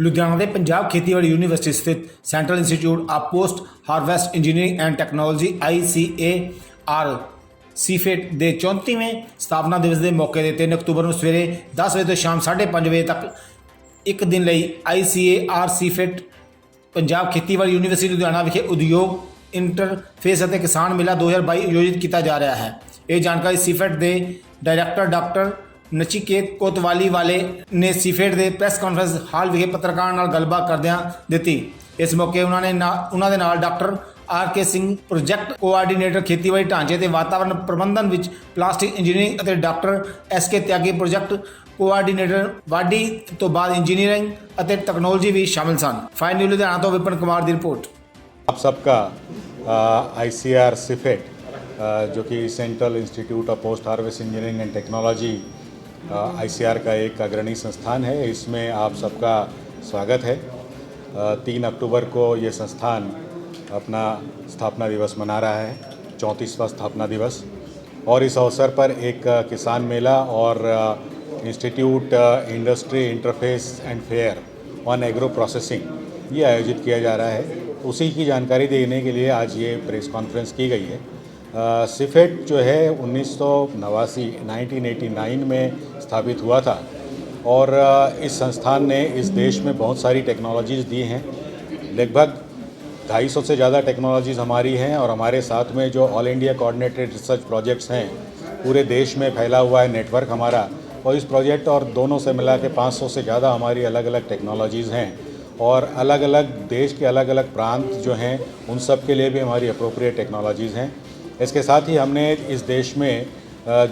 ਲੁਧਿਆਣਾ ਦੇ ਪੰਜਾਬ ਖੇਤੀਬਾੜੀ ਯੂਨੀਵਰਸਿਟੀ ਸਥਿਤ central institute of post harvest engineering and technology ICAR ਸੀਫੇਟ ਦੇ 34ਵੇਂ ਸਥਾਪਨਾ ਦਿਵਸ ਦੇ ਮੌਕੇ ਤੇ 3 ਅਕਤੂਬਰ ਨੂੰ ਸਵੇਰੇ 10 ਵਜੇ ਤੋਂ ਸ਼ਾਮ 5:30 ਵਜੇ ਤੱਕ ਇੱਕ ਦਿਨ ਲਈ ICAR ਸੀਫੇਟ ਪੰਜਾਬ ਖੇਤੀਬਾੜੀ ਯੂਨੀਵਰਸਿਟੀ ਲੁਧਿਆਣਾ ਵਿਖੇ ਉਦਯੋਗ ਇੰਟਰਫੇਸ ਅਤੇ ਕਿਸਾਨ ਮੇਲਾ 2022 ਆਯੋਜਿਤ ਕੀਤਾ ਜਾ ਰਿਹਾ ਹੈ। ਇਹ ਜਾਣਕਾਰੀ ਸੀਫੇਟ ਦੇ ਡਾਇਰੈਕਟਰ ਡਾਕਟਰ ਨਚੀਕੇਤ ਕੋਤਵਾਲੀ ਵਾਲੇ ਨੇ ਸੀਫੇਟ ਦੇ ਪ੍ਰੈਸ ਕਾਨਫਰੰਸ ਹਾਲ ਵਿਖੇ ਪੱਤਰਕਾਰਾਂ ਨਾਲ ਗੱਲਬਾਤ ਕਰਦਿਆਂ ਦਿੱਤੀ। ਇਸ ਮੌਕੇ ਉਹਨਾਂ ਦੇ ਨਾਲ doctor RK Singh project coordinator ਖੇਤੀਬਾੜੀ ਢਾਂਚੇ ਤੇ ਵਾਤਾਵਰਣ ਪ੍ਰਬੰਧਨ ਵਿੱਚ ਪਲਾਸਟਿਕ ਇੰਜੀਨੀਅਰਿੰਗ ਅਤੇ ਡਾਕਟਰ SK ਤਿਆਗੀ ਪ੍ਰੋਜੈਕਟ ਕੋਆਰਡੀਨੇਟਰ ਵਾਢੀ ਤੋਂ ਬਾਅਦ इंजीनियरिंग ਅਤੇ ਟੈਕਨੋਲੋਜੀ भी शामिल सन। फाइन न्यूज़ लुधियाना तो विपिन कुमार की रिपोर्ट। आप सबका ICAR सीफेट जो कि central institute of post harvest engineering and technology ICAR का एक अग्रणी संस्थान है, इसमें आप सबका स्वागत है। 3 अक्टूबर को ये संस्थान अपना स्थापना दिवस मना रहा है, 34वां स्थापना दिवस, और इस अवसर पर एक किसान मेला और institute industry interface and fair on agro processing ये आयोजित किया जा रहा है। उसी की जानकारी देने के लिए आज ये प्रेस कॉन्फ्रेंस की गई है। सीफेट जो है 1989 में स्थापित हुआ था और इस संस्थान ने इस देश में बहुत सारी टेक्नोलॉजीज़ दी हैं। लगभग 250 से ज़्यादा टेक्नोलॉजीज़ हमारी हैं और हमारे साथ में जो all India coordinated research projects हैं, पूरे देश में फैला हुआ है नेटवर्क हमारा, और इस प्रोजेक्ट और दोनों से मिला के 500 से ज़्यादा हमारी अलग अलग टेक्नोलॉजीज़ हैं और अलग अलग देश के अलग अलग प्रांत जो हैं उन सब के लिए भी हमारी अप्रोप्रिएट टेक्नोलॉजीज़ हैं। इसके साथ ही हमने इस देश में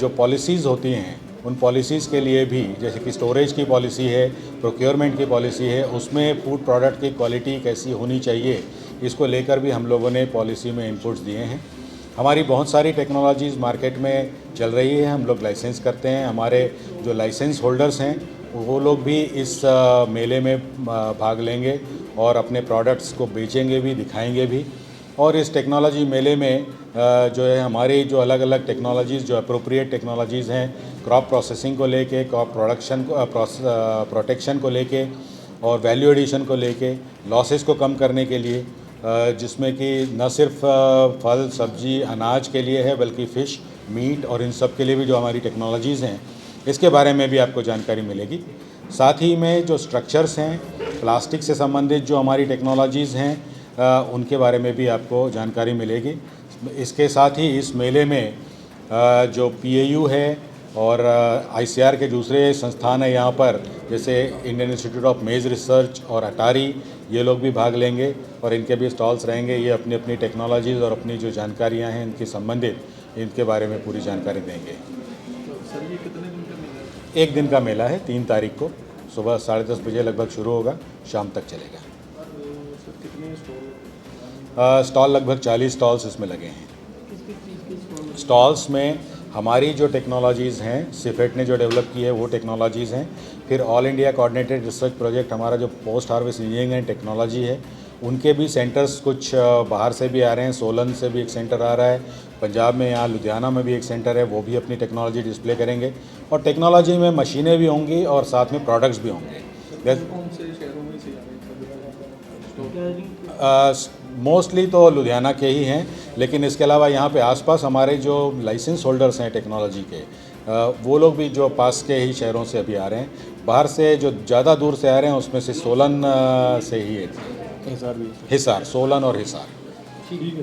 जो पॉलिसीज़ होती हैं उन पॉलिसीज़ के लिए भी, जैसे कि स्टोरेज की पॉलिसी है, प्रोक्योरमेंट की पॉलिसी है, उसमें फूड प्रोडक्ट की क्वालिटी कैसी होनी चाहिए, इसको लेकर भी हम लोगों ने पॉलिसी में इनपुट्स दिए हैं। हमारी बहुत सारी टेक्नोलॉजीज़ मार्केट में चल रही है, हम लोग लाइसेंस करते हैं। हमारे जो लाइसेंस होल्डर्स हैं वो लोग भी इस मेले में भाग लेंगे और अपने प्रोडक्ट्स को बेचेंगे भी, दिखाएंगे भी। और इस टेक्नोलॉजी मेले में जो है हमारी जो अलग अलग टेक्नोलॉजीज़ जो अप्रोप्रिएट टेक्नोलॉजीज़ हैं, क्रॉप प्रोसेसिंग को लेके, क्रॉप प्रोडक्शन प्रोटेक्शन को लेके और वैल्यू एडिशन को लेके, लॉसेस को कम करने के लिए, जिसमें कि न सिर्फ फल सब्जी अनाज के लिए है बल्कि फ़िश मीट और इन सब के लिए भी जो हमारी टेक्नोलॉजीज़ हैं इसके बारे में भी आपको जानकारी मिलेगी। साथ ही में जो स्ट्रक्चर्स हैं, प्लास्टिक से संबंधित जो हमारी टेक्नोलॉजीज़ हैं उनके बारे में भी आपको जानकारी मिलेगी। इसके साथ ही इस मेले में जो PAU है और ICAR के दूसरे संस्थान है यहाँ पर, जैसे इंडियन इंस्टीट्यूट ऑफ मेज़ रिसर्च और अटारी, ये लोग भी भाग लेंगे और इनके भी स्टॉल्स रहेंगे। ये अपनी अपनी टेक्नोलॉजीज़ और अपनी जो जानकारियाँ हैं इनकी संबंधित इनके बारे में पूरी जानकारी देंगे। सर ये कितने दिन का मेला है? 1 दिन का मेला है, 3 तारीख को सुबह 10:30 बजे लगभग शुरू होगा, शाम तक चलेगा। सर कितने स्टॉल? स्टॉल लगभग 40 स्टॉल्स इसमें लगे हैं। स्टॉल्स में हमारी जो टेक्नोलॉजीज़ हैं, सीफेट ने जो डेवलप की है वो टेक्नोलॉजीज़ हैं। फिर all India coordinated research project हमारा जो post harvest engineering and technology है, उनके भी सेंटर्स कुछ बाहर से भी आ रहे हैं। सोलन से भी एक सेंटर आ रहा है, पंजाब में यहाँ लुधियाना में भी एक सेंटर है, वो भी अपनी टेक्नोलॉजी डिस्प्ले करेंगे। और टेक्नोलॉजी में मशीनें भी होंगी और साथ में प्रोडक्ट्स भी होंगे। कौन से शहरों में से आ रहे हैं? मोस्टली तो लुधियाना के ही हैं, लेकिन इसके अलावा यहाँ पे आसपास हमारे जो लाइसेंस होल्डर्स हैं टेक्नोलॉजी के, वो लोग भी जो पास के ही शहरों से अभी आ रहे हैं। बाहर से जो ज़्यादा दूर से आ रहे हैं उसमें से सोलन से ही है, हिसार भी। हिसार, सोलन और हिसार। ठीक है।